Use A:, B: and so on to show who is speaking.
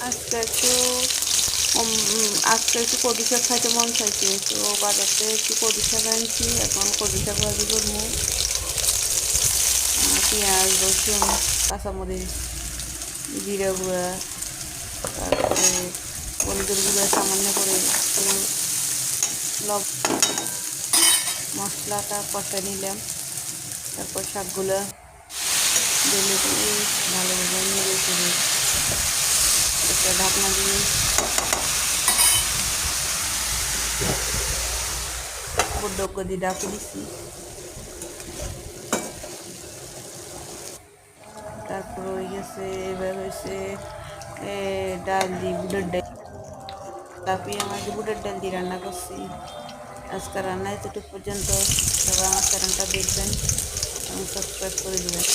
A: আজকে একটু আজকে একটু কদু শাক খাইতে মন চাইছে, তো বাজার থেকে একটু কদু শাক আনছি। এখন কদু শাক ভাজি করবো। পেঁয়াজ, রসুন, কাঁচামরিচ, জিরা গুঁড়া, তারপরে হলুদের গুঁড়া সামান্য করে মশলাটা কষা নিলাম। তারপর শাকগুলো ঢেলে দিয়ে ভালোভাবে নেড়ে চেড়ে একটা ঢাকনা দিয়ে বড্ডক্য দিয়ে ডাকে দিচ্ছি। তারপর হয়ে গেছে, এবার হয়েছে ডাল দিয়ে বুটের ডাল, লাফিয়ে আমাকে বুটের ডাল দিয়ে রান্না করছি। আজকে রান্না এতটুকু পর্যন্ত। সবাই আমার চ্যানেলটা দেখবেন এবং সাবস্ক্রাইব করে দেবেন।